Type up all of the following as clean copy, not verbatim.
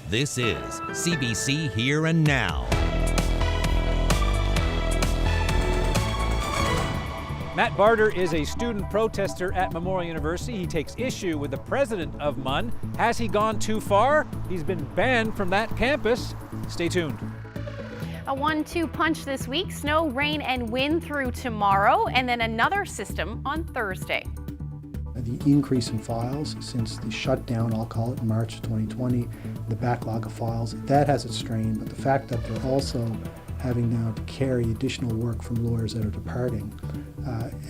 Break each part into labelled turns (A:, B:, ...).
A: This is CBC Here and Now.
B: Matt Barter is a student protester at Memorial University. He takes issue with the president of MUN. Has he gone too far? He's been banned from that campus. Stay tuned.
C: A 1-2 punch this week. Snow, rain, and wind through tomorrow, and then another system on Thursday.
D: The increase in files since the shutdown, I'll call it, in March of 2020, the backlog of files, that has its strain, but the fact that they're also having now to carry additional work from lawyers that are departing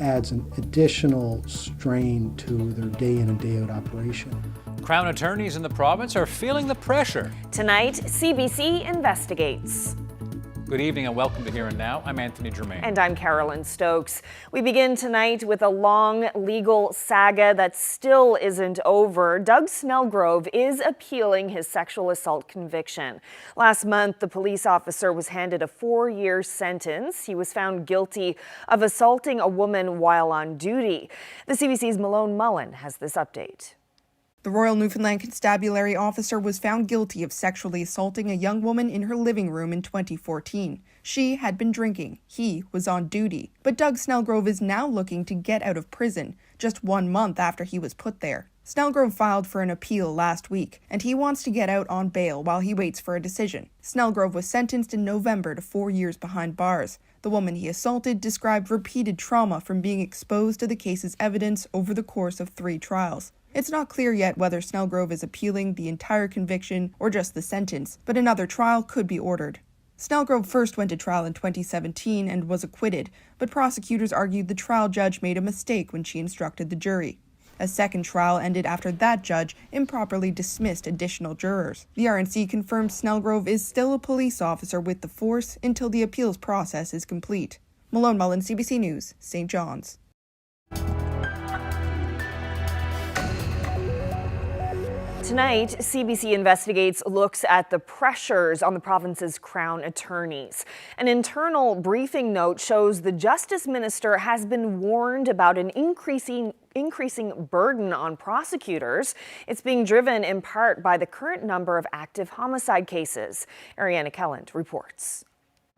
D: adds an additional strain to their day in and day out operation.
B: Crown attorneys in the province are feeling the pressure.
E: Tonight, CBC investigates.
B: Good evening and welcome to Here and Now. I'm Anthony Germain.
E: And I'm Carolyn Stokes. We begin tonight with a long legal saga that still isn't over. Doug Snellgrove is appealing his sexual assault conviction. Last month, the police officer was handed a 4-year sentence. He was found guilty of assaulting a woman while on duty. The CBC's Malone Mullen has this update.
F: The Royal Newfoundland Constabulary officer was found guilty of sexually assaulting a young woman in her living room in 2014. She had been drinking. He was on duty. But Doug Snellgrove is now looking to get out of prison, just 1 month after he was put there. Snellgrove filed for an appeal last week, and he wants to get out on bail while he waits for a decision. Snellgrove was sentenced in November to 4 years behind bars. The woman he assaulted described repeated trauma from being exposed to the case's evidence over the course of 3 trials. It's not clear yet whether Snellgrove is appealing the entire conviction or just the sentence, but another trial could be ordered. Snellgrove first went to trial in 2017 and was acquitted, but prosecutors argued the trial judge made a mistake when she instructed the jury. A second trial ended after that judge improperly dismissed additional jurors. The RNC confirmed Snellgrove is still a police officer with the force until the appeals process is complete. Malone Mullen, CBC News, St. John's.
E: Tonight, CBC Investigates looks at the pressures on the province's Crown attorneys. An internal briefing note shows the Justice Minister has been warned about an increasing burden on prosecutors. It's being driven in part by the current number of active homicide cases. Ariana Kelland reports.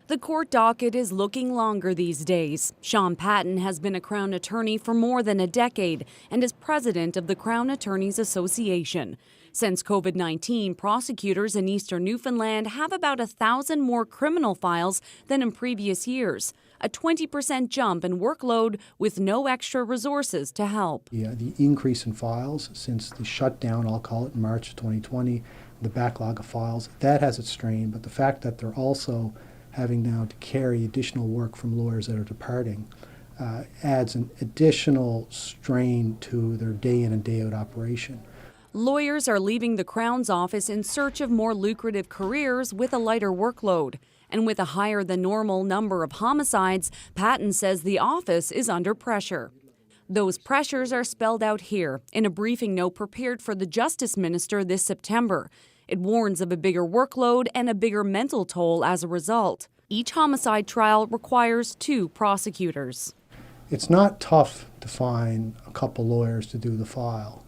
G: The court docket is looking longer these days. Sean Patton has been a Crown attorney for more than a decade and is president of the Crown Attorneys Association. Since COVID-19, prosecutors in eastern Newfoundland have about 1,000 more criminal files than in previous years, a 20% jump in workload with no extra resources to help.
D: The increase in files since the shutdown, I'll call it, in March of 2020, the backlog of files, that has its strain, but the fact that they're also having now to carry additional work from lawyers that are departing adds an additional strain to their day in and day out operation.
G: Lawyers are leaving the Crown's office in search of more lucrative careers with a lighter workload. And with a higher than normal number of homicides, Patton says the office is under pressure. Those pressures are spelled out here in a briefing note prepared for the Justice Minister this September. It warns of a bigger workload and a bigger mental toll as a result. Each homicide trial requires 2 prosecutors.
D: It's not tough to find a couple lawyers to do the file.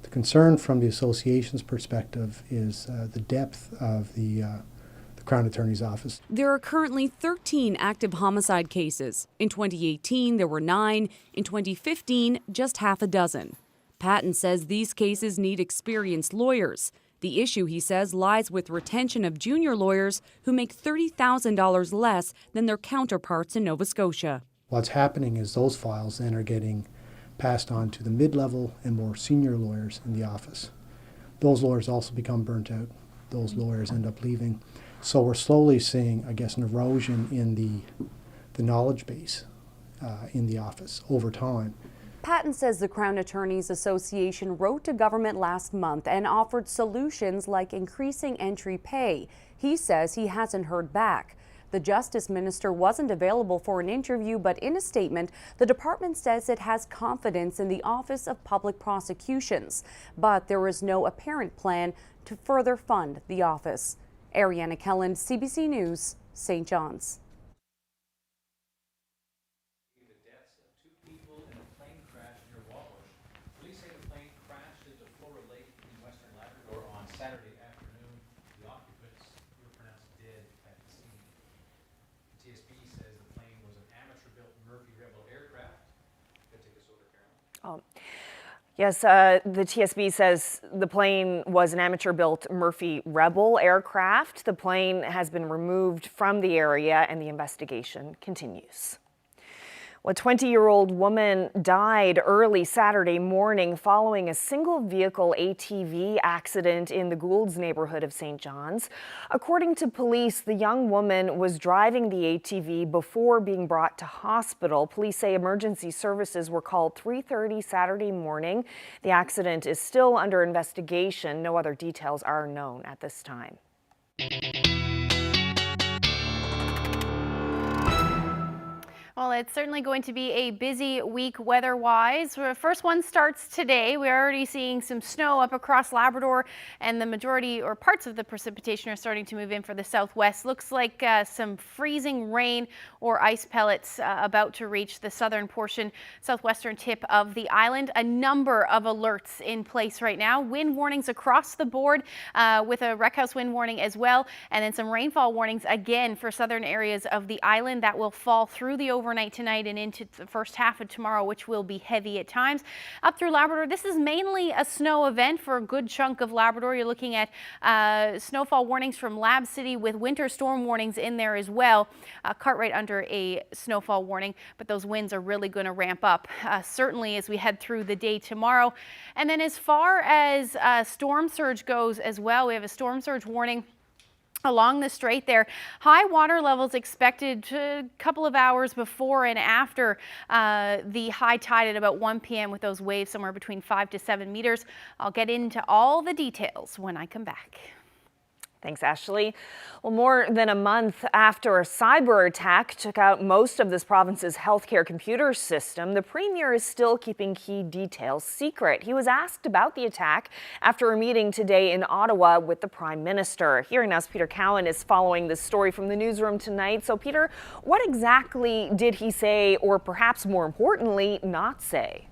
D: The concern from the association's perspective is the depth of the Crown Attorney's Office.
G: There are currently 13 active homicide cases. In 2018, there were 9. In 2015, just half a dozen. Patton says these cases need experienced lawyers. The issue, he says, lies with retention of junior lawyers who make $30,000 less than their counterparts in Nova Scotia.
D: What's happening is those files then are getting passed on to the mid-level and more senior lawyers in the office. Those lawyers also become burnt out. Those lawyers end up leaving. So we're slowly seeing, I guess, an erosion in the knowledge base in the office over time.
G: Patton says the Crown Attorneys Association wrote to government last month and offered solutions like increasing entry pay. He says he hasn't heard back. The Justice Minister wasn't available for an interview, but in a statement, the department says it has confidence in the Office of Public Prosecutions, but there is no apparent plan to further fund the office. Ariana Kelland, CBC News, St. John's.
B: The deaths of 2 people in a plane crash near Wabash. Police say the plane crashed into Flora Lake in western Labrador on Saturday afternoon. The
E: Yes, the TSB says the plane was an amateur-built Murphy Rebel aircraft. The plane has been removed from the area and the investigation continues. A 20-year-old woman died early Saturday morning following a single-vehicle ATV accident in the Goulds neighborhood of St. John's. According to police, the young woman was driving the ATV before being brought to hospital. Police say emergency services were called 3:30 Saturday morning. The accident is still under investigation. No other details are known at this time.
C: Well, it's certainly going to be a busy week weather-wise. The first one starts today. We're already seeing some snow up across Labrador, and the majority or parts of the precipitation are starting to move in for the southwest. Looks like some freezing rain or ice pellets about to reach the southern portion, southwestern tip of the island. A number of alerts in place right now. Wind warnings across the board with a wreck house wind warning as well, and then some rainfall warnings again for southern areas of the island that will fall through the overnight tonight and into the first half of tomorrow, which will be heavy at times. Up through Labrador, this is mainly a snow event for a good chunk of Labrador. You're looking at snowfall warnings from Lab City with winter storm warnings in there as well. Cartwright under a snowfall warning, but those winds are really going to ramp up, certainly as we head through the day tomorrow. And then as far as storm surge goes as well, we have a storm surge warning along the strait there. High water levels expected a couple of hours before and after the high tide at about 1 p.m. with those waves somewhere between 5 to 7 meters. I'll get into all the details when I come back.
E: Thanks, Ashley. Well, more than a month after a cyber attack took out most of this province's healthcare computer system, the Premier is still keeping key details secret. He was asked about the attack after a meeting today in Ottawa with the Prime Minister. Hearing Now's Peter Cowan is following this story from the newsroom tonight. So, Peter, what exactly did he say, or perhaps more importantly, not say?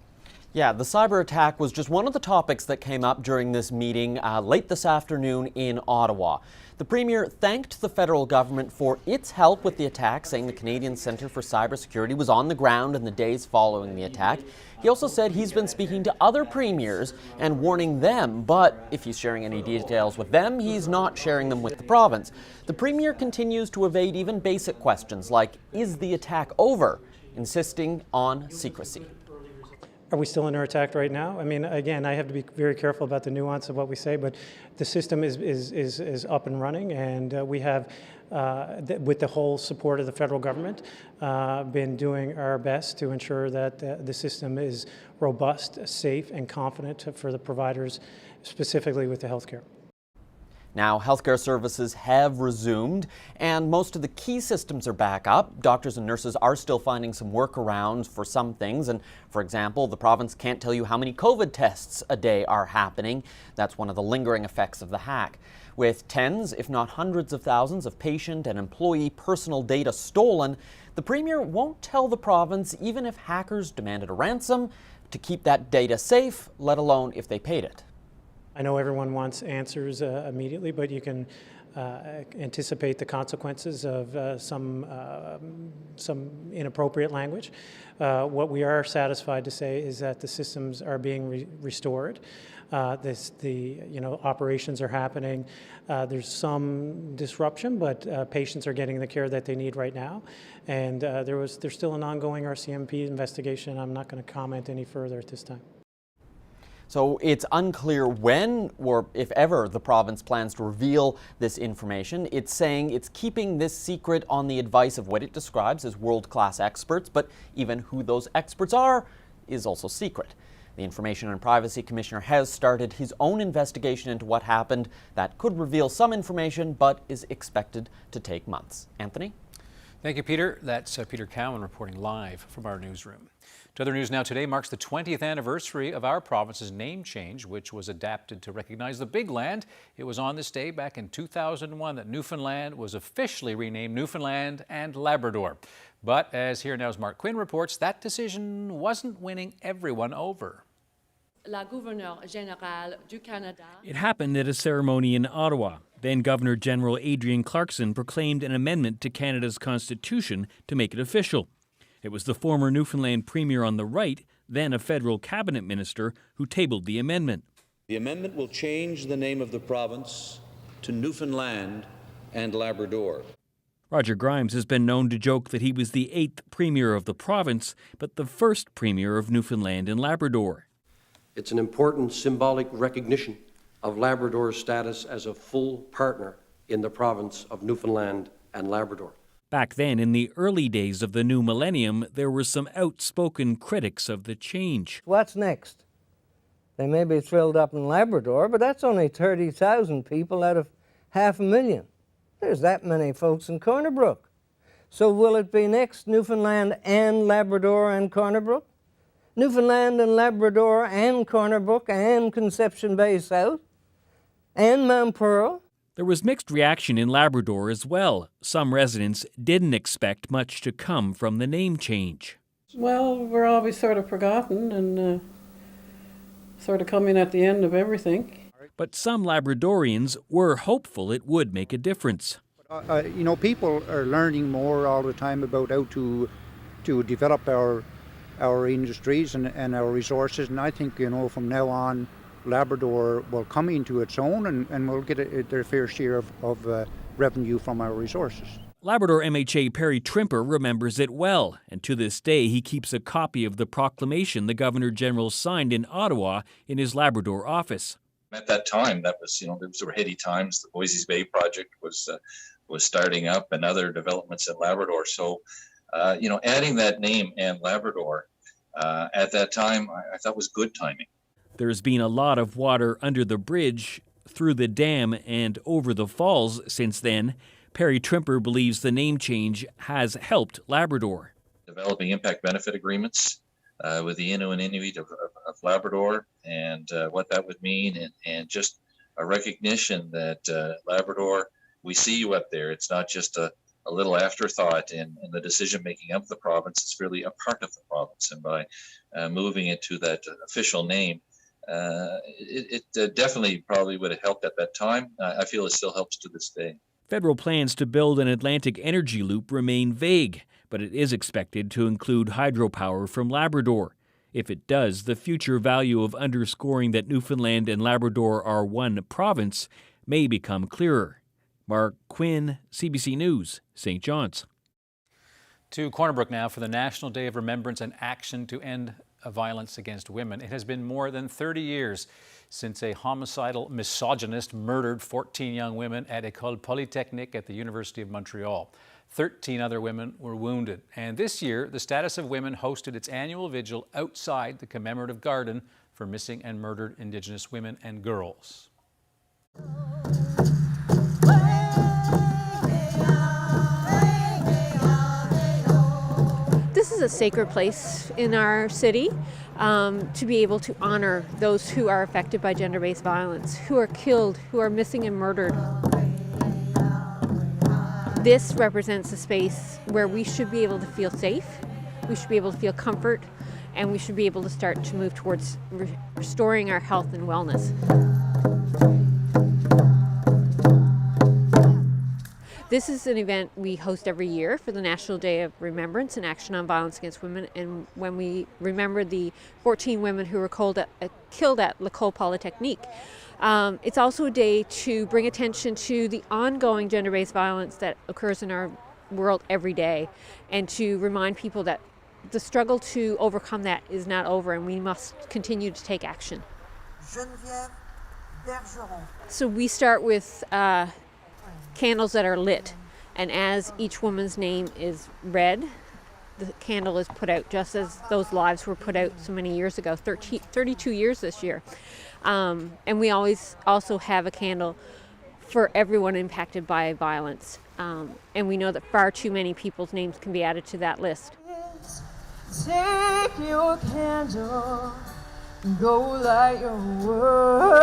H: Yeah, the cyber attack was just one of the topics that came up during this meeting late this afternoon in Ottawa. The Premier thanked the federal government for its help with the attack, saying the Canadian Centre for Cybersecurity was on the ground in the days following the attack. He also said he's been speaking to other premiers and warning them, but if he's sharing any details with them, he's not sharing them with the province. The Premier continues to evade even basic questions like, is the attack over, insisting on secrecy.
I: Are we still under attack right now? I mean, again, I have to be very careful about the nuance of what we say, but the system is up and running, and we have, with the whole support of the federal government, been doing our best to ensure that the system is robust, safe, and confident for the providers, specifically with the healthcare.
H: Now, healthcare services have resumed, and most of the key systems are back up. Doctors and nurses are still finding some workarounds for some things, and for example, the province can't tell you how many COVID tests a day are happening. That's one of the lingering effects of the hack. With tens, if not hundreds of thousands of patient and employee personal data stolen, the Premier won't tell the province even if hackers demanded a ransom to keep that data safe, let alone if they paid it.
I: I know everyone wants answers immediately, but you can anticipate the consequences of some inappropriate language. What we are satisfied to say is that the systems are being restored. Operations are happening. There's some disruption, but patients are getting the care that they need right now. And there's still an ongoing RCMP investigation. I'm not going to comment any further at this time.
H: So it's unclear when or if ever the province plans to reveal this information. It's saying it's keeping this secret on the advice of what it describes as world-class experts, but even who those experts are is also secret. The Information and Privacy Commissioner has started his own investigation into what happened that could reveal some information, but is expected to take months. Anthony?
B: Thank you, Peter. That's Peter Cowan reporting live from our newsroom. To other news now, today marks the 20th anniversary of our province's name change, which was adapted to recognize the big land. It was on this day back in 2001 that Newfoundland was officially renamed Newfoundland and Labrador. But as Here Now's Mark Quinn reports, that decision wasn't winning everyone over.
J: La Gouverneure Générale du Canada.
K: It happened at a ceremony in Ottawa. Then Governor General Adrian Clarkson proclaimed an amendment to Canada's Constitution to make it official. It was the former Newfoundland Premier on the right, then a federal cabinet minister, who tabled the amendment.
L: The amendment will change the name of the province to Newfoundland and Labrador.
K: Roger Grimes has been known to joke that he was the 8th premier of the province, but the first premier of Newfoundland and Labrador.
M: It's an important symbolic recognition of Labrador's status as a full partner in the province of Newfoundland and Labrador.
K: Back then, in the early days of the new millennium, there were some outspoken critics of the change.
N: What's next? They may be thrilled up in Labrador, but that's only 30,000 people out of 500,000. There's that many folks in Corner Brook. So will it be next Newfoundland and Labrador and Corner Brook? Newfoundland and Labrador and Corner Brook and Conception Bay South and Mount Pearl?
K: There was mixed reaction in Labrador as well. Some residents didn't expect much to come from the name change.
O: Well, we're always sort of forgotten and sort of coming at the end of everything.
K: But some Labradorians were hopeful it would make a difference.
P: People are learning more all the time about how to develop our industries and our resources, and I think, from now on, Labrador will come into its own and will get their fair share of revenue from our resources.
K: Labrador MHA Perry Trimper remembers it well, and to this day he keeps a copy of the proclamation the Governor-General signed in Ottawa in his Labrador office.
Q: At that time, that was, those were heady times. The Voisey's Bay project was starting up, and other developments in Labrador. So, adding that name and Labrador at that time, I thought was good timing.
K: There's been a lot of water under the bridge, through the dam, and over the falls since then. Perry Trimper believes the name change has helped Labrador.
Q: Developing impact benefit agreements with the Innu and Inuit of Labrador, and what that would mean, and just a recognition that Labrador, we see you up there. It's not just a little afterthought in the decision-making of the province. It's really a part of the province, and by moving it to that official name, it definitely probably would have helped at that time. I feel it still helps to this day.
K: Federal plans to build an Atlantic energy loop remain vague, but it is expected to include hydropower from Labrador. If it does, the future value of underscoring that Newfoundland and Labrador are one province may become clearer. Mark Quinn, CBC News, St. John's.
B: To Corner Brook now for the National Day of Remembrance and Action to End Violence Against Women. It has been more than 30 years since a homicidal misogynist murdered 14 young women at École Polytechnique at the University of Montreal. 13 other women were wounded. And this year, the Status of Women hosted its annual vigil outside the commemorative garden for missing and murdered Indigenous women and girls.
R: This is a sacred place in our city to be able to honor those who are affected by gender-based violence, who are killed, who are missing and murdered. This represents a space where we should be able to feel safe, we should be able to feel comfort, and we should be able to start to move towards restoring our health and wellness. This is an event we host every year for the National Day of Remembrance and Action on Violence Against Women, and when we remember the 14 women who were killed at L'École Polytechnique. It's also a day to bring attention to the ongoing gender-based violence that occurs in our world every day, and to remind people that the struggle to overcome that is not over, and we must continue to take action. So we start with candles that are lit, and as each woman's name is read, the candle is put out just as those lives were put out so many years ago, 32 years this year. And we always also have a candle for everyone impacted by violence. And we know that far too many people's names can be added to that list.
S: Take your candle, go light your world.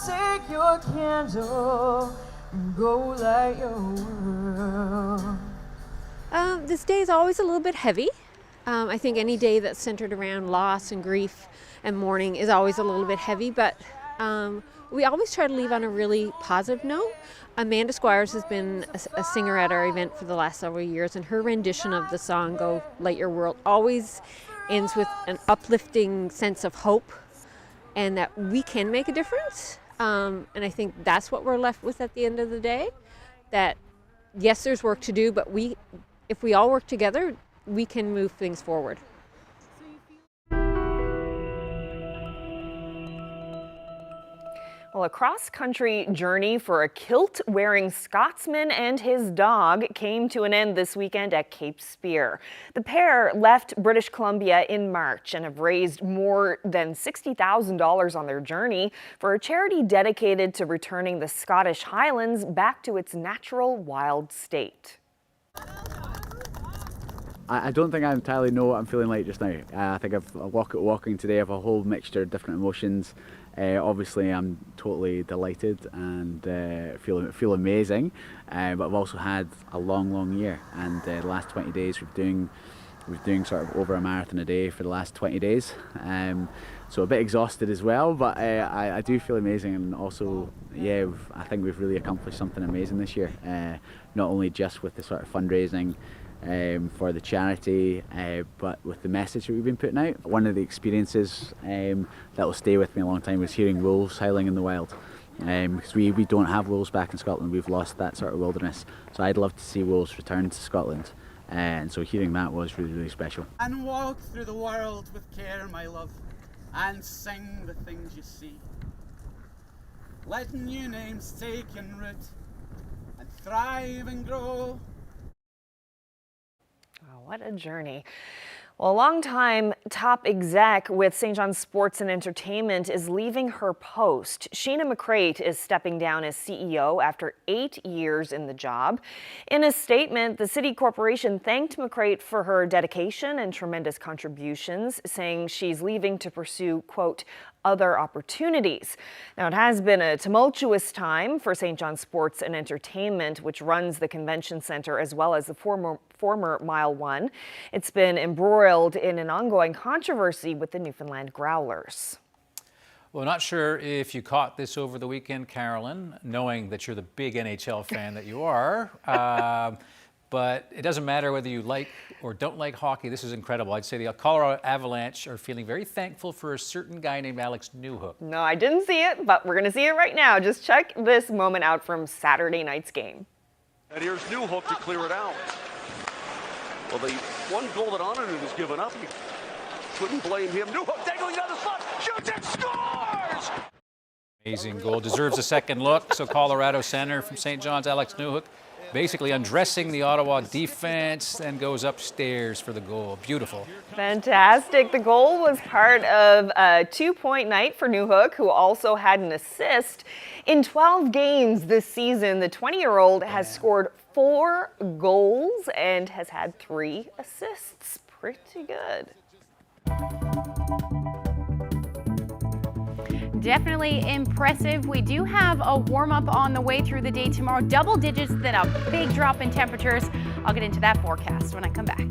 S: Take your candle, go light your world.
R: This day is always a little bit heavy. I think any day that's centered around loss and grief and mourning is always a little bit heavy, but we always try to leave on a really positive note. Amanda Squires has been a singer at our event for the last several years, and her rendition of the song Go Light Your World always ends with an uplifting sense of hope and that we can make a difference. And I think that's what we're left with at the end of the day, that yes, there's work to do, but if we all work together, we can move things forward.
E: Well, a cross-country journey for a kilt-wearing Scotsman and his dog came to an end this weekend at Cape Spear. The pair left British Columbia in March and have raised more than $60,000 on their journey for a charity dedicated to returning the Scottish Highlands back to its natural wild state.
T: I don't think I entirely know what I'm feeling like just now. I think walking today, I have a whole mixture of different emotions. Obviously, I'm totally delighted and feel amazing. But I've also had a long year, and the last 20 days we've been doing sort of over a marathon a day for the last 20 days. So a bit exhausted as well, but I do feel amazing, and also, yeah, I think we've really accomplished something amazing this year. Not only just with the sort of fundraising for the charity, but with the message that we've been putting out. One of the experiences that will stay with me a long time was hearing wolves howling in the wild. Because we don't have wolves back in Scotland, we've lost that sort of wilderness. So I'd love to see wolves return to Scotland, and so hearing that was really special.
U: And walk through the world with care, my love, and sing the things you see. Let new names take in root and thrive and grow.
E: Oh, what a journey. Well, a longtime top exec with St. John's Sports and Entertainment is leaving her post. Sheena McCrate is stepping down as CEO after 8 years in the job. In a statement, the city corporation thanked McCrate for her dedication and tremendous contributions, saying she's leaving to pursue, quote, other opportunities. Now, it has been a tumultuous time for St. John's Sports and Entertainment, which runs the convention center as well as the former Mile 1. It's been embroiled in an ongoing controversy with the Newfoundland Growlers.
B: Well, not sure if you caught this over the weekend, Carolyn, knowing that you're the big NHL fan that you are. But it doesn't matter whether you like or don't like hockey. This is incredible. I'd say the Colorado Avalanche are feeling very thankful for a certain guy named Alex Newhook.
E: No, I didn't see it, but we're going to see it right now. Just check this moment out from Saturday night's game.
V: And here's Newhook to clear it out. Well, the one goal that Onanen was given up, you couldn't blame him. Newhook dangling down the spot, shoots and scores!
B: Amazing goal. Deserves a second look. So Colorado center from St. John's, Alex Newhook, basically undressing the Ottawa defense, then goes upstairs for the goal. Beautiful.
E: Fantastic. The goal was part of a 2-point night for Newhook, who also had an assist. In 12 games this season, the 20-year-old has scored 4 goals and has had 3 assists. Pretty good.
C: Definitely impressive. We do have a warm-up on the way through the day tomorrow. Double digits, then a big drop in temperatures. I'll get into that forecast when I come back.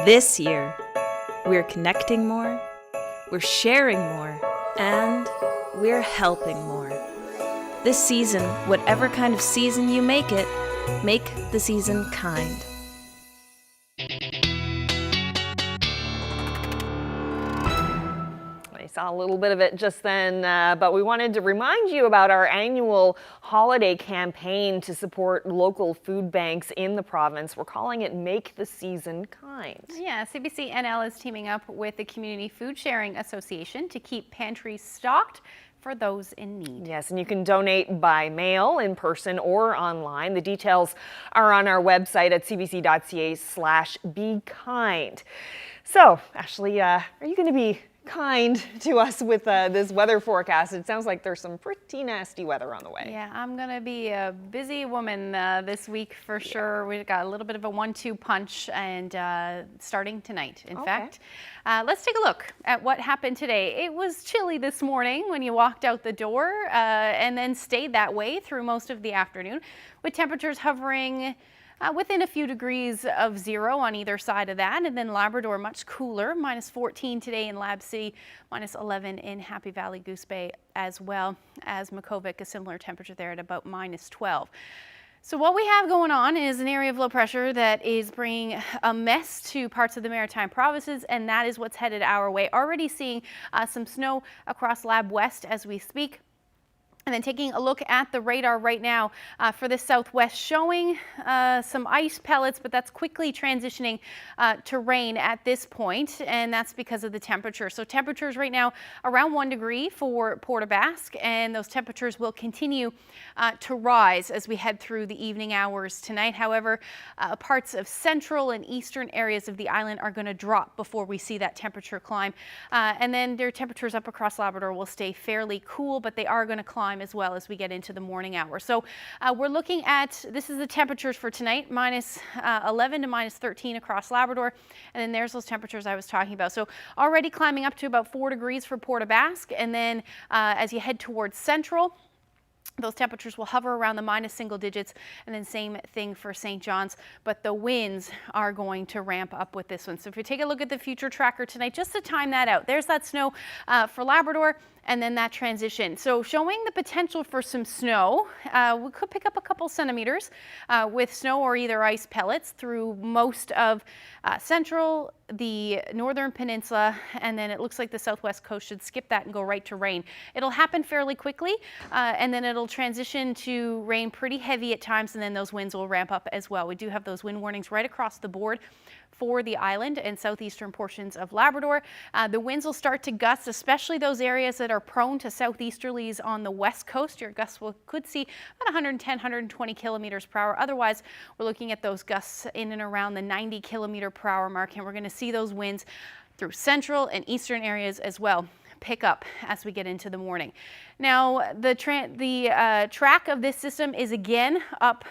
A: This year, we're connecting more, we're sharing more, and we're helping more. This season, whatever kind of season you make it, make the season kind.
E: I saw a little bit of it just then, but we wanted to remind you about our annual holiday campaign to support local food banks in the province. We're calling it Make the Season Kind.
C: Yeah, CBC NL is teaming up with the Community Food Sharing Association to keep pantries stocked for those in need.
E: Yes, and you can donate by mail, in person, or online. The details are on our website at cbc.ca/bekind. So, Ashley, are you going to be kind to us with this weather forecast? It sounds like there's some pretty nasty weather on the way.
C: Yeah, I'm gonna be a busy woman this week for sure. We've got a little bit of a 1-2 punch, and starting tonight, in fact. Let's take a look at what happened today. It was chilly this morning when you walked out the door, and then stayed that way through most of the afternoon, with temperatures hovering within a few degrees of zero on either side of that. And then Labrador much cooler, -14 today in Lab City, -11 in Happy Valley, Goose Bay, as well as Makkovik, a similar temperature there at about -12. So what we have going on is an area of low pressure that is bringing a mess to parts of the Maritime provinces, and that is what's headed our way. Already seeing some snow across Lab West as we speak. And then taking a look at the radar right now for the southwest, showing some ice pellets, but that's quickly transitioning to rain at this point, and that's because of the temperature. So temperatures right now around 1 degree for Port aux Basques, and those temperatures will continue to rise as we head through the evening hours tonight. However, parts of central and eastern areas of the island are going to drop before we see that temperature climb. And then their temperatures up across Labrador will stay fairly cool, but they are going to climb as well as we get into the morning hours. So we're looking at, this is the temperatures for tonight, -11 to -13 across Labrador. And then there's those temperatures I was talking about. So already climbing up to about 4 degrees for Port aux Basques. And then as you head towards central, those temperatures will hover around the -single digits, and then same thing for St. John's, but the winds are going to ramp up with this one. So if you take a look at the future tracker tonight, just to time that out, there's that snow for Labrador, and then that transition. So showing the potential for some snow. We could pick up a couple centimeters with snow or either ice pellets through most of central, the northern peninsula, and then it looks like the southwest coast should skip that and go right to rain. It'll happen fairly quickly, and then it'll transition to rain pretty heavy at times, and then those winds will ramp up as well. We do have those wind warnings right across the board for the island and southeastern portions of Labrador. The winds will start to gust, especially those areas that are prone to southeasterlies on the west coast. Your gusts could see about 110, 120 kilometers per hour. Otherwise, we're looking at those gusts in and around the 90 kilometer per hour mark, and we're going to see those winds through central and eastern areas as well pick up as we get into the morning. Now, the track of this system is again up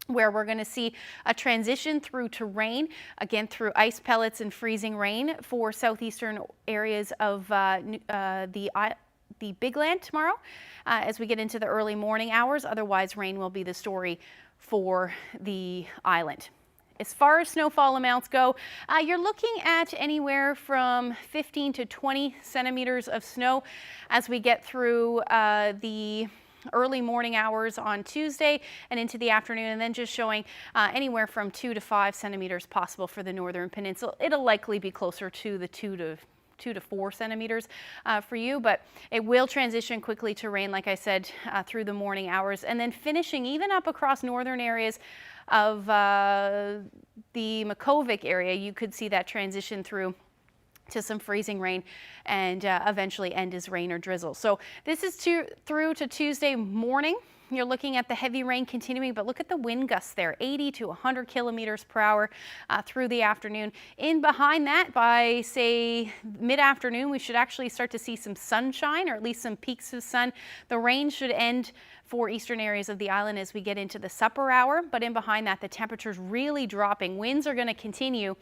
C: where we're going to see a transition through to rain, again through ice pellets and freezing rain for southeastern areas of the Big Land tomorrow as we get into the early morning hours. Otherwise, rain will be the story for the island. As far as snowfall amounts go, you're looking at anywhere from 15 to 20 centimeters of snow as we get through the early morning hours on Tuesday and into the afternoon, and then just showing anywhere from 2 to 5 centimeters possible for the northern peninsula. It'll likely be closer to the 2 to 4 centimeters for you, but it will transition quickly to rain, like I said, through the morning hours, and then finishing even up across northern areas of the Makkovik area. You could see that transition through to some freezing rain and eventually end as rain or drizzle. So this is through to Tuesday morning. You're looking at the heavy rain continuing, but look at the wind gusts there, 80 to 100 kilometers per hour through the afternoon. In behind that, by say mid-afternoon, we should actually start to see some sunshine, or at least some peaks of sun. The rain should end for eastern areas of the island as we get into the supper hour, but in behind that, the temperatures really dropping. Winds are going to continue,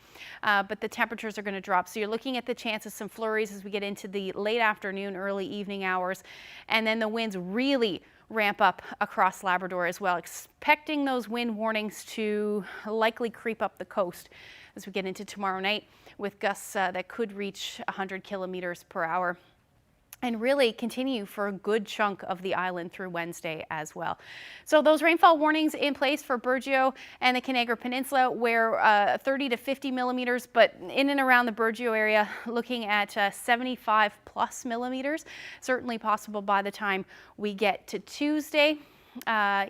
C: but the temperatures are going to drop. So you're looking at the chance of some flurries as we get into the late afternoon, early evening hours, and then the winds really ramp up across Labrador as well. Expecting those wind warnings to likely creep up the coast as we get into tomorrow night with gusts that could reach 100 kilometers per hour. And really continue for a good chunk of the island through Wednesday as well. So those rainfall warnings in place for Burgeo and the Conagra Peninsula, where 30 to 50 millimeters, but in and around the Burgeo area, looking at 75 plus millimeters, certainly possible by the time we get to Tuesday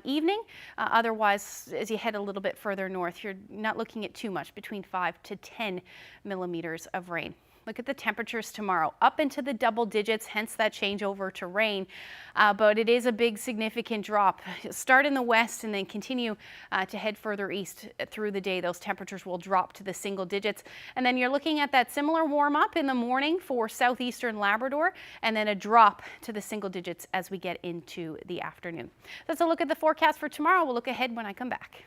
C: evening. Otherwise, as you head a little bit further north, you're not looking at too much, between 5 to 10 millimeters of rain. Look at the temperatures tomorrow, up into the double digits, hence that change over to rain. But it is a big significant drop. Start in the west and then continue to head further east through the day. Those temperatures will drop to the single digits. And then you're looking at that similar warm up in the morning for southeastern Labrador, and then a drop to the single digits as we get into the afternoon. That's a look at the forecast for tomorrow. We'll look ahead when I come back.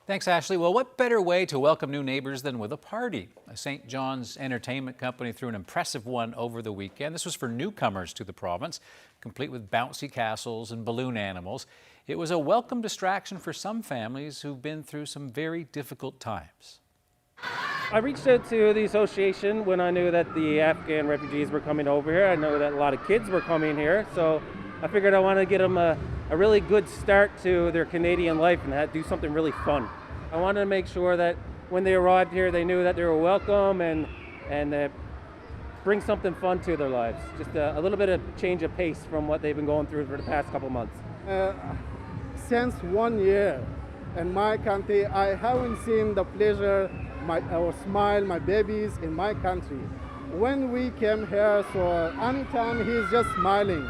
B: Thanks, Ashley. Well, what better way to welcome new neighbors than with a party? A St. John's Entertainment Company threw an impressive one over the weekend. This was for newcomers to the province, complete with bouncy castles and balloon animals. It was a welcome distraction for some families who've been through some very difficult times.
D: I reached out to the association when I knew that the Afghan refugees were coming over here. I know that a lot of kids were coming here, so I figured I wanted to get them a really good start to their Canadian life and do something really fun. I wanted to make sure that when they arrived here, they knew that they were welcome and bring something fun to their lives. Just a little bit of change of pace from what they've been going through for the past couple months.
F: Since 1 year in my country, I haven't seen the pleasure or smile my babies in my country. When we came here, so anytime he's just smiling.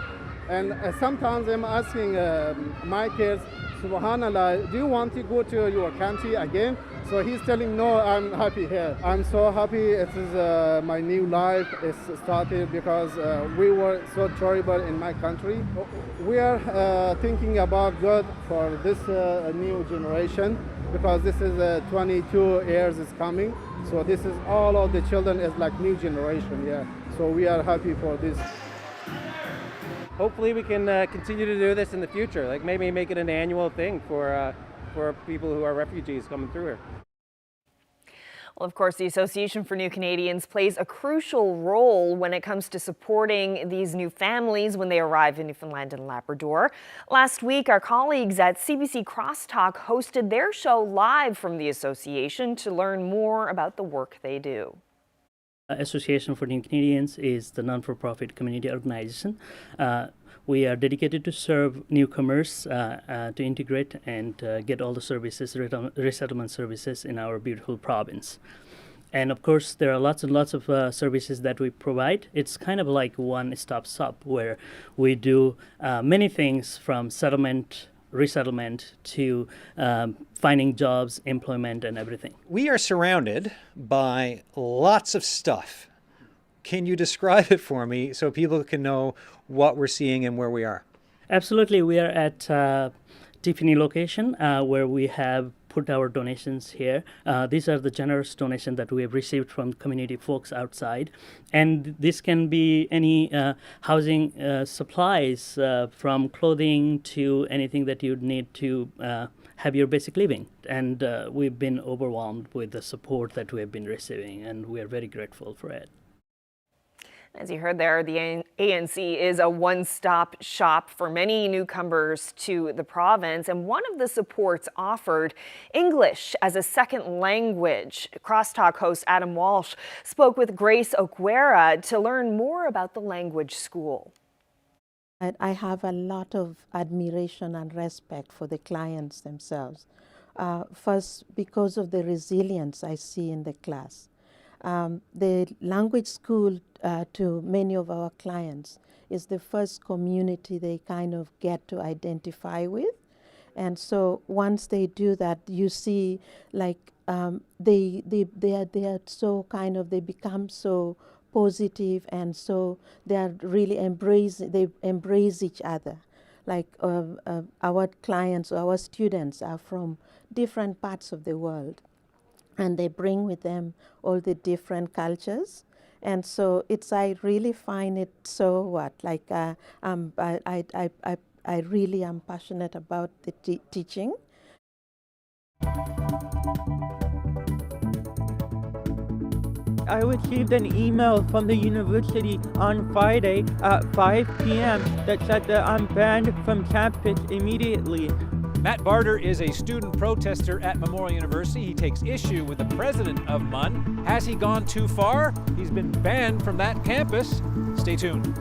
F: And sometimes I'm asking my kids, Subhanallah, do you want to go to your country again? So he's telling, no, I'm happy here. I'm so happy. It is my new life. It's started because we were so terrible in my country. We are thinking about God for this new generation because this is 22 years is coming. So this is all of the children is like new generation, yeah. So we are happy for this.
D: Hopefully we can continue to do this in the future, like maybe make it an annual thing for people who are refugees coming through here.
E: Well, of course, the Association for New Canadians plays a crucial role when it comes to supporting these new families when they arrive in Newfoundland and Labrador. Last week, our colleagues at CBC Crosstalk hosted their show live from the association to learn more about the work they do.
W: Association for New Canadians is the non-for-profit community organization. We are dedicated to serve newcomers, to integrate and get all the services, resettlement services in our beautiful province. And of course, there are lots and lots of services that we provide. It's kind of like one-stop shop where we do many things from settlement, resettlement to finding jobs, employment, and everything.
X: We are surrounded by lots of stuff. Can you describe it for me so people can know what we're seeing and where we are?
W: Absolutely. We are at Tiffany location where we have put our donations here. These are the generous donations that we have received from community folks outside. And this can be any housing supplies from clothing to anything that you'd need to have your basic living. And we've been overwhelmed with the support that we have been receiving, and we are very grateful for it.
E: As you heard there, the ANC is a one-stop shop for many newcomers to the province, and one of the supports offered English as a second language. Crosstalk host Adam Walsh spoke with Grace Okwera to learn more about the language school.
Y: I have a lot of admiration and respect for the clients themselves. First, because of the resilience I see in the class. The language school to many of our clients is the first community they kind of get to identify with. And so once they do that, you see like they are so kind of, they become so positive, and so they are really they embrace each other. Like our clients, our students are from different parts of the world, and they bring with them all the different cultures. And so I really find it so I really am passionate about the teaching.
G: I received an email from the university on Friday at 5 p.m. that said that I'm banned from campus immediately.
B: Matt Barter is a student protester at Memorial University. He takes issue with the president of MUN. Has he gone too far? He's been banned from that campus. Stay tuned.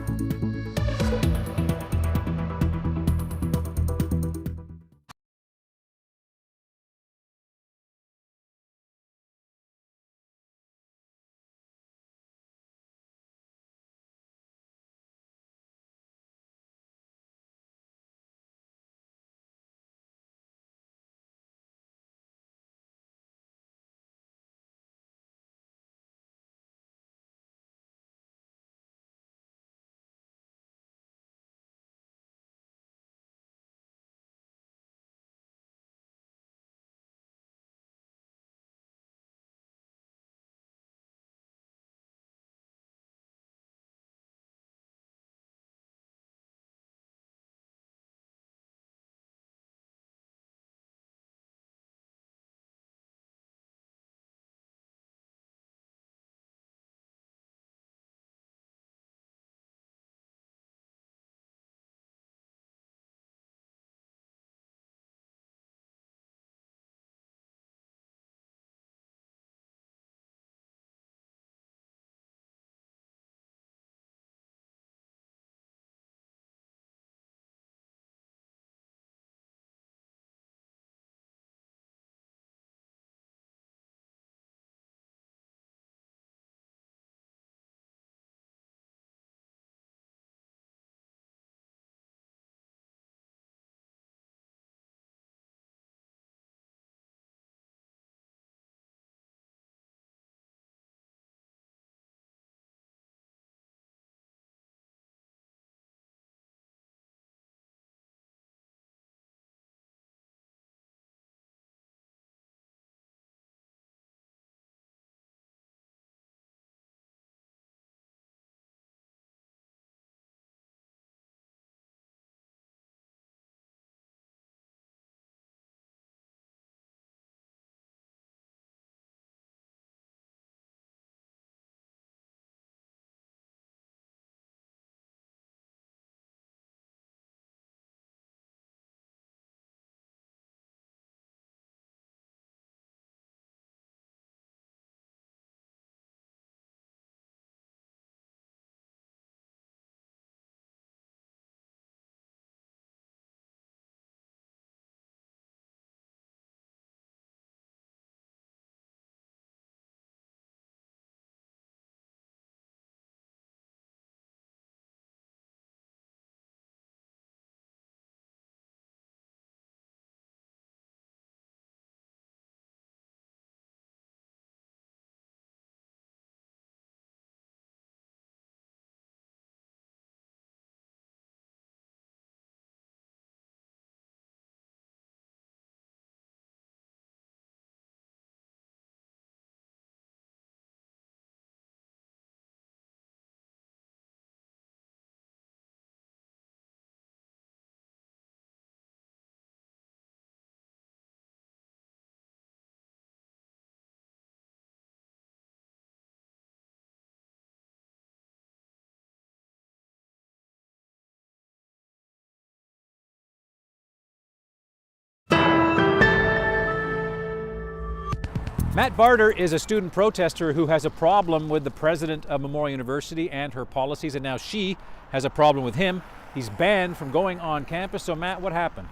B: Matt Barter is a student protester who has a problem with the president of Memorial University and her policies, and now she has a problem with him. He's banned from going on campus. So Matt, what happened?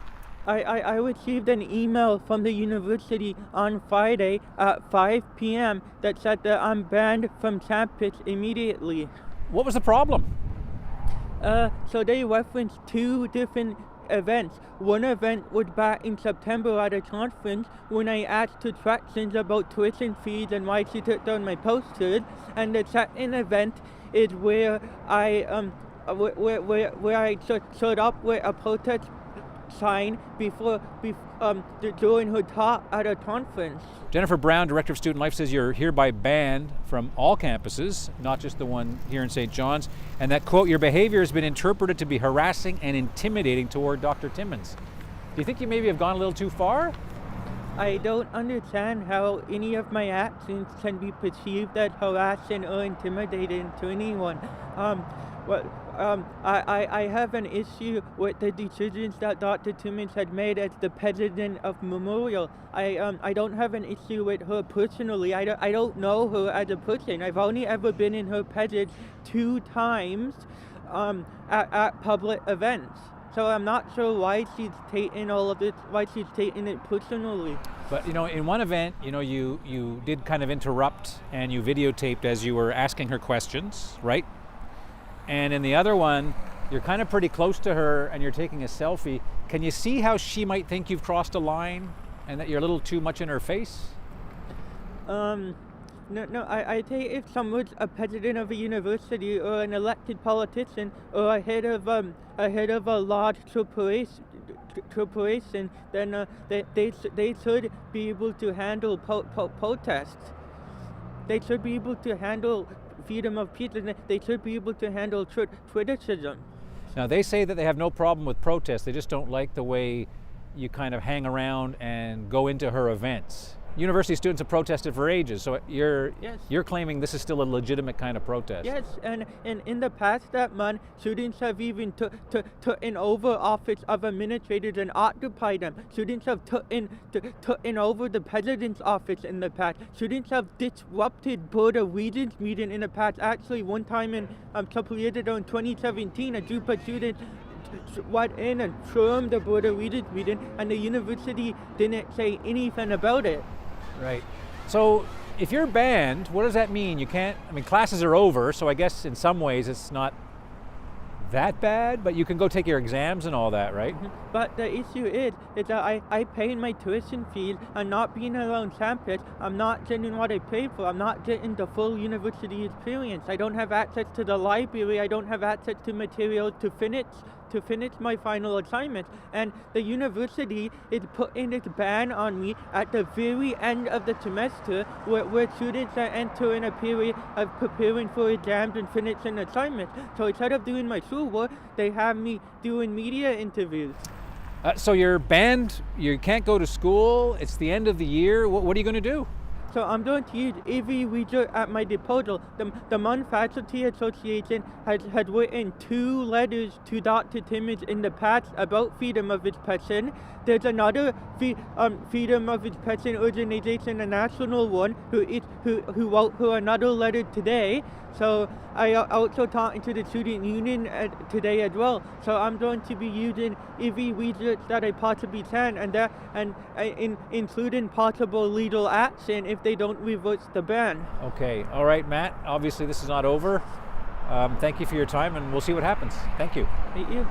G: I received an email from the university on Friday at 5 p.m. that said that I'm banned from campus immediately.
B: What was the problem?
G: So they referenced two different events. One event was back in September at a conference when I asked two questions about tuition fees and why she took down my posters. And the second event is where I showed up with a protest sign during her talk at a conference.
B: Jennifer Brown, Director of Student Life, says you're hereby banned from all campuses, not just the one here in St. John's, and that, quote, your behavior has been interpreted to be harassing and intimidating toward Dr. Timmins. Do you think you maybe have gone a little too far?
G: I don't understand how any of my actions can be perceived as harassing or intimidating to anyone. I have an issue with the decisions that Dr. Timmons had made as the president of Memorial. I don't have an issue with her personally. I don't know her as a person. I've only ever been in her presence 2 times at public events. So I'm not sure why she's taking all of this, why she's taking it personally.
B: But in one event, you did kind of interrupt and you videotaped as you were asking her questions, right? And in the other one, you're kind of pretty close to her and you're taking a selfie. Can you see how she might think you've crossed a line and that you're a little too much in her face?
G: No, I think if someone's a president of a university or an elected politician or a head of a large corporation, then they should be able to handle protests. They should be able to handle freedom of speech, and they should be able to handle criticism.
B: Now, they say that they have no problem with protests. They just don't like the way you kind of hang around and go into her events. University students have protested for ages, so you're claiming this is still a legitimate kind of protest.
G: Yes, and in the past that month, students have even taken over office of administrators and occupied them. Students have taken over the president's office in the past. Students have disrupted Board of Regents meeting in the past. Actually, one time in a couple years ago in 2017, a group of students went in and stormed the Board of Regents meeting, and the university didn't say anything about it.
B: Right. So if you're banned, what does that mean? You can't, classes are over, so I guess in some ways it's not that bad, but you can go take your exams and all that, right?
G: But the issue is that I pay my tuition fees and not being around campus, I'm not getting what I paid for. I'm not getting the full university experience. I don't have access to the library. I don't have access to material to finish my final assignment, and the university is putting its ban on me at the very end of the semester where students are entering a period of preparing for exams and finishing assignments. So instead of doing my schoolwork, they have me doing media interviews.
B: So you're banned, you can't go to school, it's the end of the year, what are you going to do?
G: So I'm going to use every resource at my disposal. The Munn Faculty Association has written 2 letters to Dr. Timmons in the past about freedom of expression. There's another freedom of expression organization, a national one, who wrote her another letter today. So I also talking to the student union today as well. So I'm going to be using every resource that I possibly can, and including possible legal action if they don't reverse the ban.
B: Okay, all right, Matt. Obviously, this is not over. Thank you for your time, and we'll see what happens. Thank you.
G: Thank you.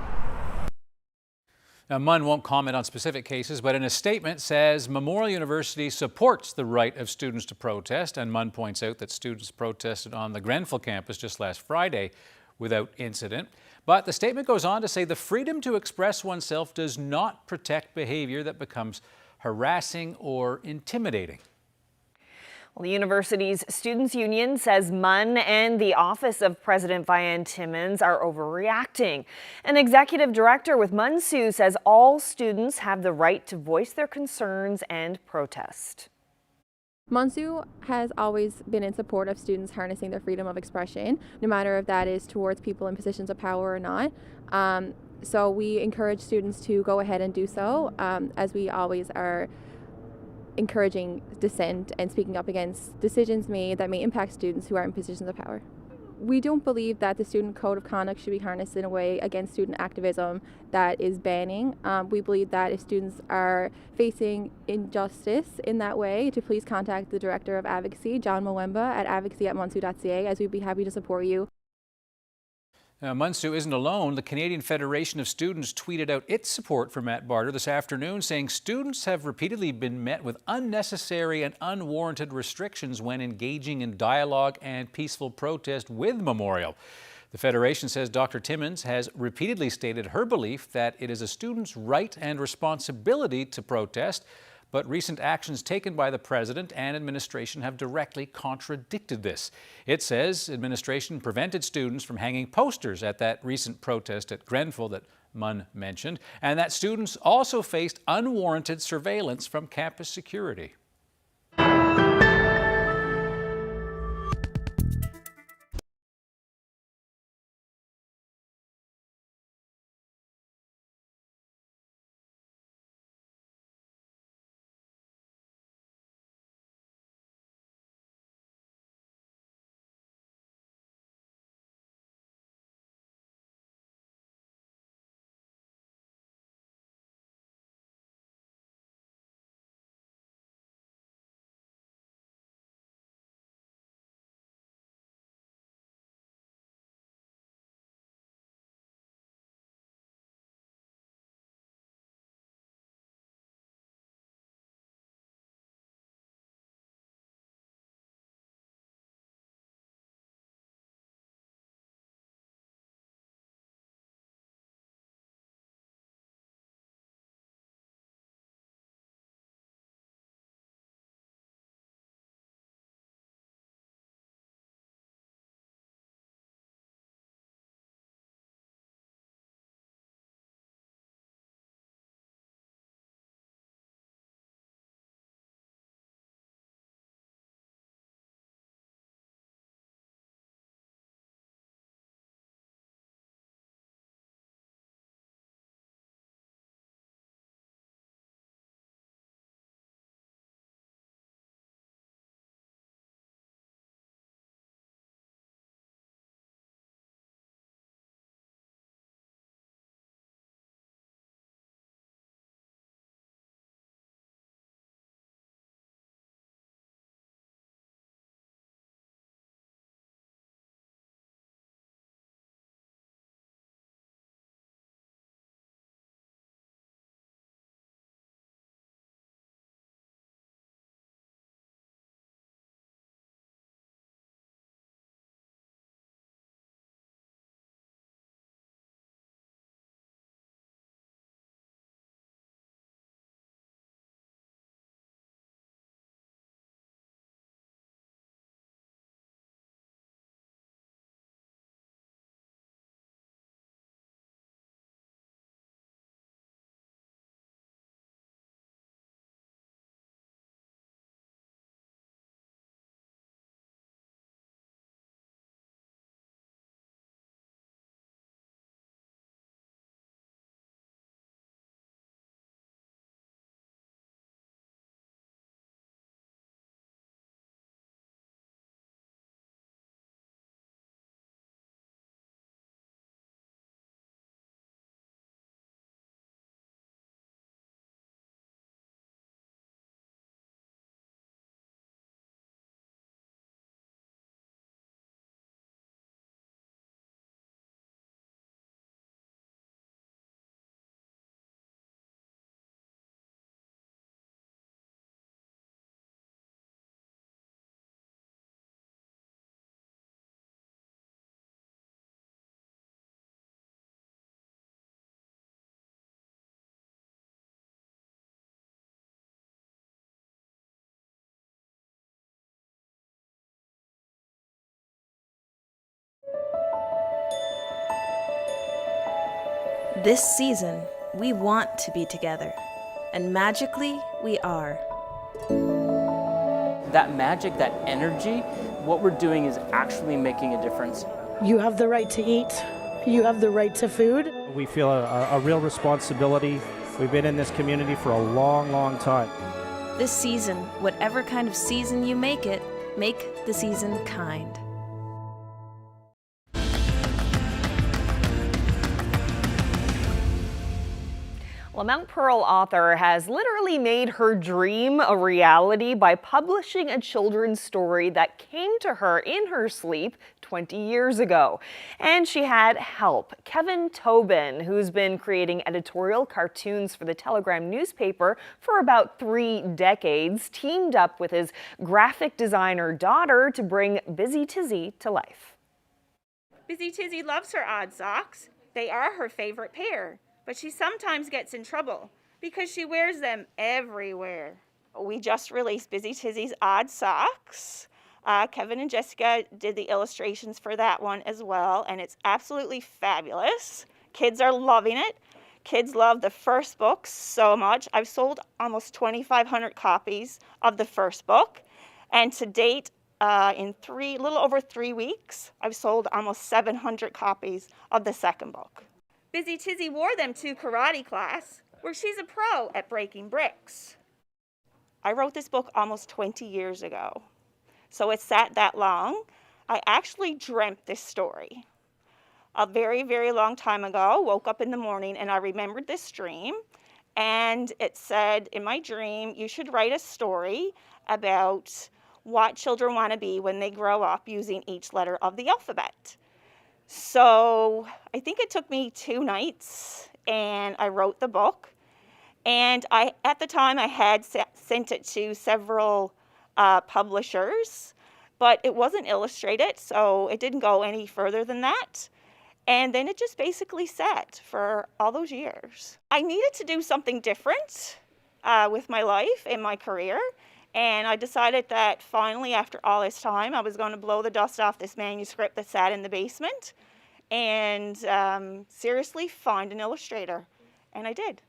B: Now, Munn won't comment on specific cases, but in a statement says Memorial University supports the right of students to protest, and Munn points out that students protested on the Grenfell campus just last Friday without incident. But the statement goes on to say the freedom to express oneself does not protect behavior that becomes harassing or intimidating.
E: Well, the university's Students' Union says Munn and the office of President Vian Timmons are overreacting. An executive director with Munsu says all students have the right to voice their concerns and protest.
H: Munsu has always been in support of students harnessing their freedom of expression, no matter if that is towards people in positions of power or not. So we encourage students to go ahead and do so, as we always are encouraging dissent and speaking up against decisions made that may impact students who are in positions of power. We don't believe that the student code of conduct should be harnessed in a way against student activism that is banning. We believe that if students are facing injustice in that way, to please contact the Director of Advocacy, John Mwemba, at advocacy@munsu.ca, as we'd be happy to support you.
B: Now, Munsu isn't alone. The Canadian Federation of Students tweeted out its support for Matt Barter this afternoon, saying students have repeatedly been met with unnecessary and unwarranted restrictions when engaging in dialogue and peaceful protest with Memorial. The Federation says Dr. Timmons has repeatedly stated her belief that it is a student's right and responsibility to protest, But recent actions taken by the president and administration have directly contradicted this. It says administration prevented students from hanging posters at that recent protest at Grenfell that Munn mentioned, and that students also faced unwarranted surveillance from campus security.
A: This season, we want to be together, and magically, we are.
I: That magic, that energy, what we're doing is actually making a difference.
J: You have the right to eat. You have the right to food.
L: We feel a real responsibility. We've been in this community for a long, long time.
A: This season, whatever kind of season you make it, make the season kind.
E: Well, Mount Pearl author has literally made her dream a reality by publishing a children's story that came to her in her sleep 20 years ago. And she had help. Kevin Tobin, who's been creating editorial cartoons for the Telegram newspaper for about 3 decades, teamed up with his graphic designer daughter to bring Busy Tizzy to life.
M: Busy Tizzy loves her odd socks. They are her favorite pair. But she sometimes gets in trouble because she wears them everywhere. We just released Busy Tizzy's Odd Socks. Kevin and Jessica did the illustrations for that one as well, and it's absolutely fabulous. Kids are loving it. Kids love the first book so much. I've sold almost 2,500 copies of the first book, and to date, in little over 3 weeks, I've sold almost 700 copies of the second book. Busy Tizzy wore them to karate class, where she's a pro at breaking bricks. I wrote this book almost 20 years ago, so it sat that long. I actually dreamt this story a very, very long time ago. Woke up in the morning and I remembered this dream, and it said in my dream, you should write a story about what children want to be when they grow up using each letter of the alphabet. So I think it took me 2 nights and I wrote the book. And at the time I had sent it to several publishers, but it wasn't illustrated, so it didn't go any further than that. And then it just basically sat for all those years. I needed to do something different with my life and my career. And I decided that finally, after all this time, I was going to blow the dust off this manuscript that sat in the basement and seriously find an illustrator. And I did.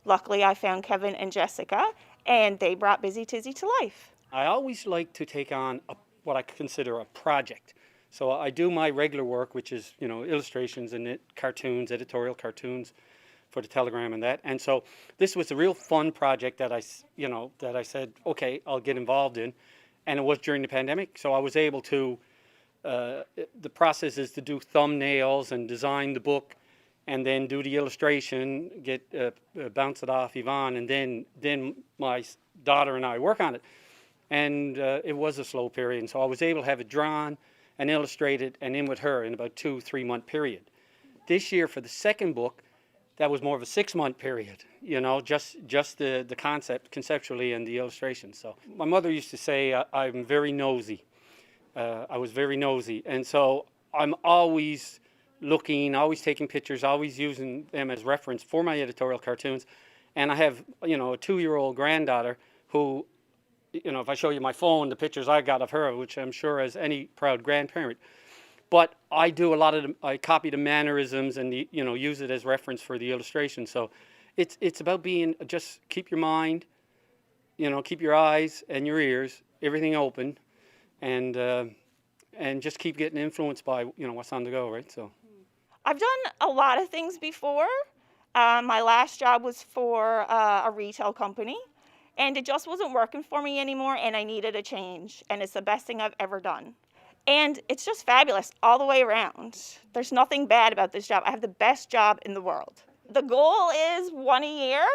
M: Luckily, I found Kevin and Jessica, and they brought Busy Tizzy to life.
K: I always like to take on what I consider a project. So I do my regular work, which is, illustrations and cartoons, editorial cartoons for the Telegram and that. And so this was a real fun project that I said, okay, I'll get involved in. And it was during the pandemic. So I was able to, the process is to do thumbnails and design the book and then do the illustration, bounce it off Yvonne, and then my daughter and I work on it. And it was a slow period. And so I was able to have it drawn and illustrated and in with her in about 2-3 month period. This year for the second book, that was more of a 6-month period, just the concept conceptually and the illustration. So my mother used to say I'm very nosy. I was very nosy. And so I'm always looking, always taking pictures, always using them as reference for my editorial cartoons. And I have, a 2-year-old granddaughter who, if I show you my phone, the pictures I got of her, which I'm sure as any proud grandparent, but I do a lot of I copy the mannerisms and use it as reference for the illustration. So it's about just keep your mind, keep your eyes and your ears, everything open, and just keep getting influenced by what's on the go, right? So
M: I've done a lot of things before. My last job was for a retail company, and it just wasn't working for me anymore, and I needed a change, and it's the best thing I've ever done. And it's just fabulous all the way around. There's nothing bad about this job. I have the best job in the world. The goal is 1 a year.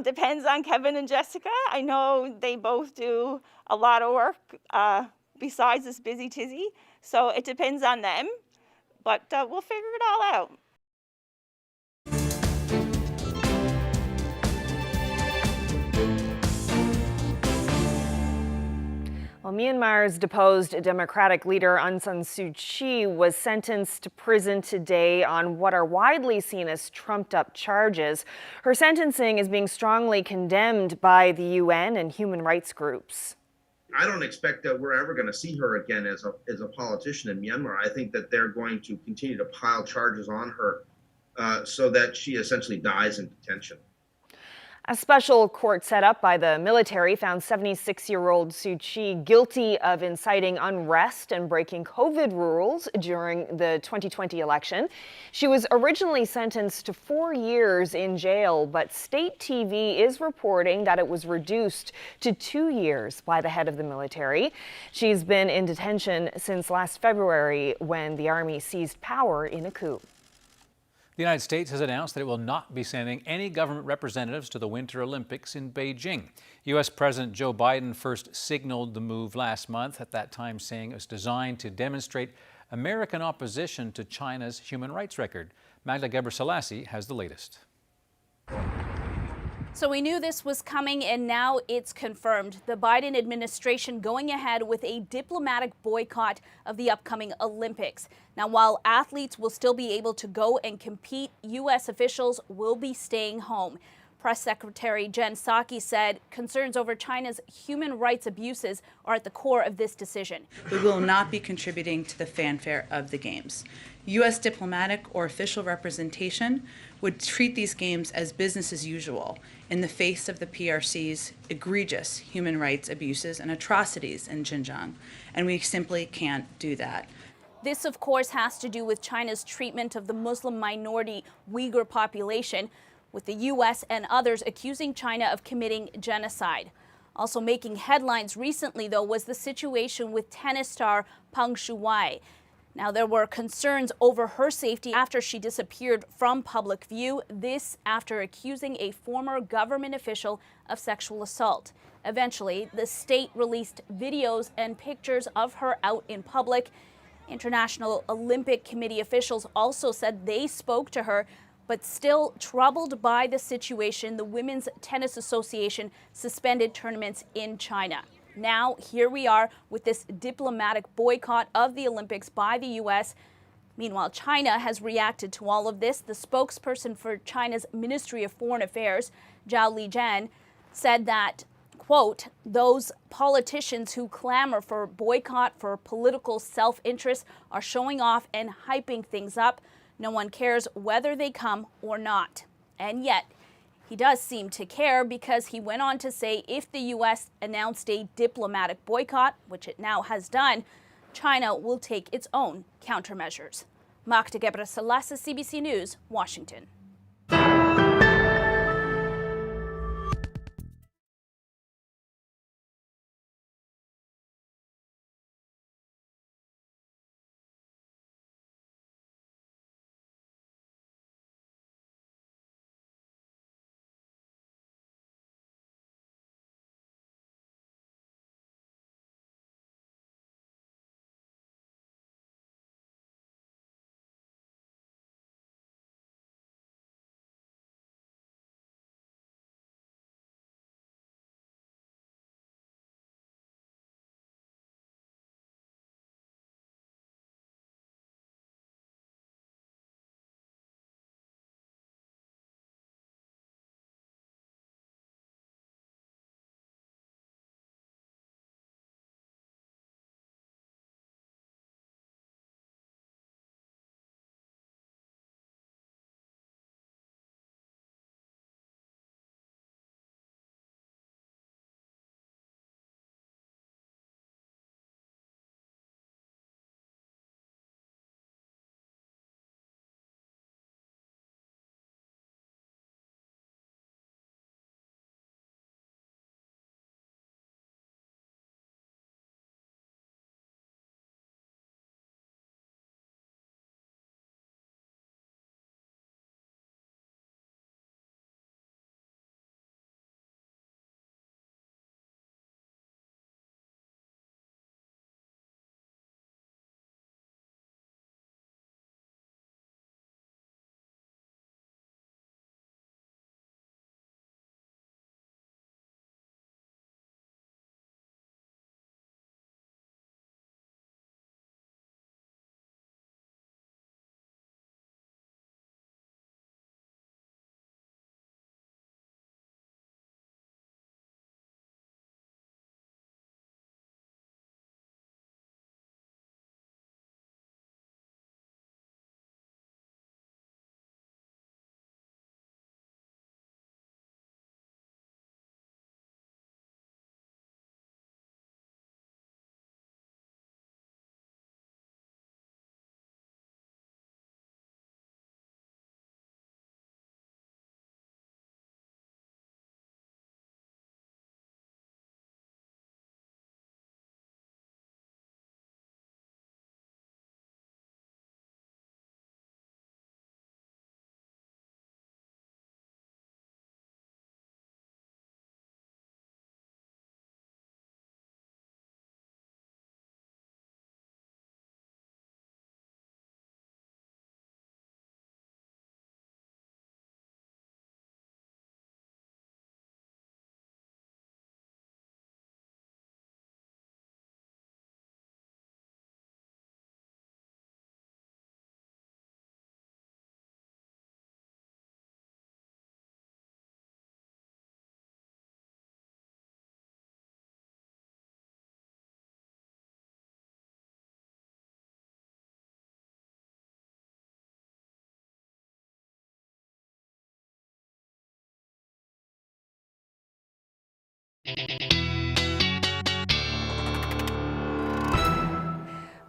M: Depends on Kevin and Jessica. I know they both do a lot of work besides this Busy Tizzy, so it depends on them. But we'll figure it all out.
E: Well, Myanmar's deposed Democratic leader Aung San Suu Kyi was sentenced to prison today on what are widely seen as trumped-up charges. Her sentencing is being strongly condemned by the UN and human rights groups.
N: I don't expect that we're ever going to see her again as a politician in Myanmar. I think that they're going to continue to pile charges on her so that she essentially dies in detention.
E: A special court set up by the military found 76-year-old Suu Kyi guilty of inciting unrest and breaking COVID rules during the 2020 election. She was originally sentenced to 4 years in jail, but state TV is reporting that it was reduced to 2 years by the head of the military. She's been in detention since last February when the army seized power in a coup.
B: The United States has announced that it will not be sending any government representatives to the Winter Olympics in Beijing. U.S. President Joe Biden first signaled the move last month, at that time saying it was designed to demonstrate American opposition to China's human rights record. Magda Gebrselassie has the latest.
O: So we knew this was coming, and now it's confirmed. The Biden administration going ahead with a diplomatic boycott of the upcoming Olympics. Now, while athletes will still be able to go and compete, U.S. officials will be staying home. Press Secretary Jen Psaki said concerns over China's human rights abuses are at the core of this decision.
P: We will not be contributing to the fanfare of the Games. U.S. diplomatic or official representation would treat these Games as business as usual in the face of the PRC's egregious human rights abuses and atrocities in Xinjiang, and we simply can't do that.
O: This, of course, has to do with China's treatment of the Muslim minority Uyghur population, with the U.S. and others accusing China of committing genocide. Also making headlines recently, though, was the situation with tennis star Peng Shuai. Now, there were concerns over her safety after she disappeared from public view, this after accusing a former government official of sexual assault. Eventually, the state released videos and pictures of her out in public. International Olympic Committee officials also said they spoke to her, but still troubled by the situation, the Women's Tennis Association suspended tournaments in China. Now, here we are with this diplomatic boycott of the Olympics by the U.S. Meanwhile, China has reacted to all of this. The spokesperson for China's Ministry of Foreign Affairs, Zhao Lijian, said that, quote, those politicians who clamor for boycott for political self-interest are showing off and hyping things up. No one cares whether they come or not. And yet, he does seem to care, because he went on to say if the U.S. announced a diplomatic boycott, which it now has done, China will take its own countermeasures. Magda Gebrselassie, CBC News, Washington.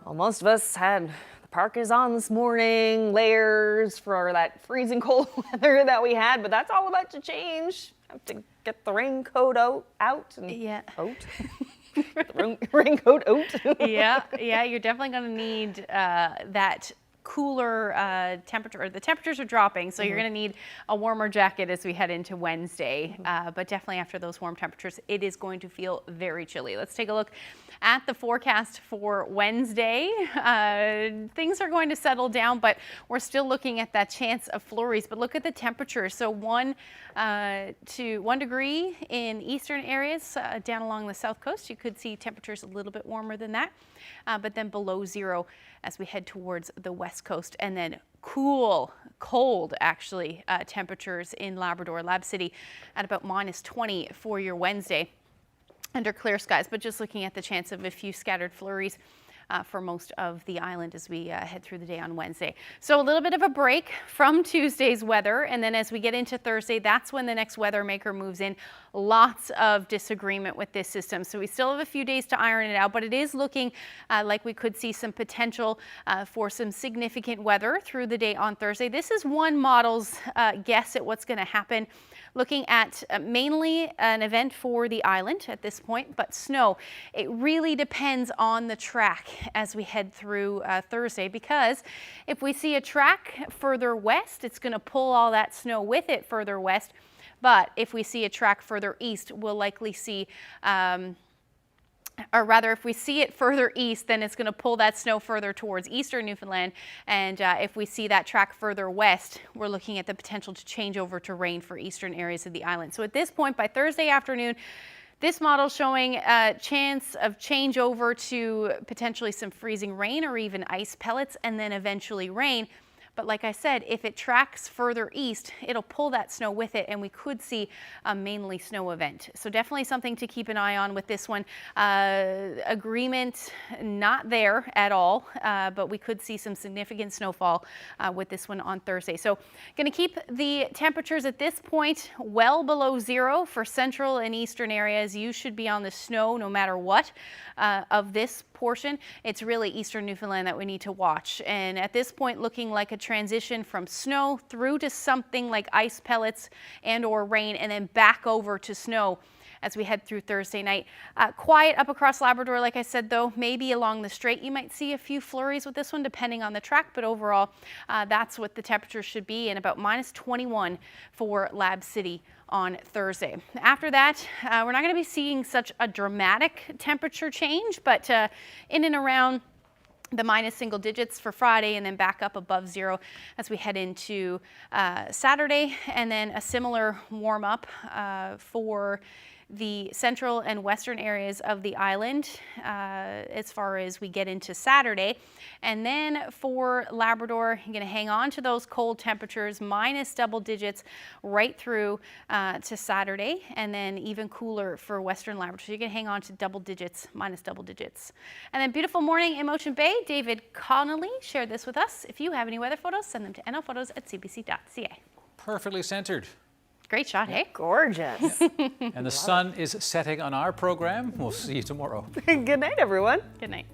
E: Well, most of us had the parkas on this morning, layers for that freezing cold weather that we had, but that's all about to change. Have to get the raincoat out and out. Raincoat out.
C: yeah, you're definitely going to need that cooler temperature, or the temperatures are dropping, so you're going to need a warmer jacket as we head into Wednesday. But definitely after those warm temperatures, it is going to feel very chilly. Let's take a look at the forecast for Wednesday. Things are going to settle down, but we're still looking at that chance of flurries. But look at the temperature. So 1 degree in eastern areas down along the south coast. You could see temperatures a little bit warmer than that, but then below 0 as we head towards the west coast, and then cold actually temperatures in Labrador, Lab City at about -20 for your Wednesday under clear skies, but just looking at the chance of a few scattered flurries for most of the island as we head through the day on Wednesday. So a little bit of a break from Tuesday's weather, and then as we get into Thursday, that's when the next weather maker moves in. Lots of disagreement with this system, so we still have a few days to iron it out, but it is looking like we could see some potential for some significant weather through the day on Thursday. This is one model's guess at what's going to happen, looking at mainly an event for the island at this point, but snow. It really depends on the track as we head through Thursday, because if we see a track further west, it's going to pull all that snow with it further west. But if we see a track further east, we'll likely see or rather, if we see it further east, then it's going to pull that snow further towards eastern Newfoundland. And if we see that track further west, we're looking at the potential to change over to rain for eastern areas of the island. So at this point, by Thursday afternoon, this model showing a chance of changeover to potentially some freezing rain or even ice pellets, and then eventually rain. But like I said, if it tracks further east, it'll pull that snow with it, and we could see a mainly snow event. So definitely something to keep an eye on with this one. Agreement not there at all, but we could see some significant snowfall with this one on Thursday. So going to keep the temperatures at this point well below 0 for central and eastern areas. You should be on the snow no matter what of this portion. It's really eastern Newfoundland that we need to watch. And at this point, looking like a transition from snow through to something like ice pellets and or rain, and then back over to snow as we head through Thursday night. Quiet up across Labrador, like I said, though, maybe along the strait you might see a few flurries with this one depending on the track, but overall that's what the temperature should be, and about -21 for Lab City on Thursday. After that, we're not going to be seeing such a dramatic temperature change, but in and around the minus single digits for Friday, and then back up above 0 as we head into Saturday, and then a similar warm up for the central and western areas of the island as far as we get into Saturday. And then for Labrador, you're going to hang on to those cold temperatures, minus double digits right through to Saturday, and then even cooler for western Labrador. So you're going to hang on to double digits, minus double digits. And then beautiful morning in Motion Bay. David Connolly shared this with us. If you have any weather photos, send them to nlphotos@cbc.ca.
B: Perfectly centered.
C: Great shot, hey?
E: Gorgeous.
B: And the sun is setting on our program. We'll see you tomorrow.
E: Good night, everyone.
C: Good night.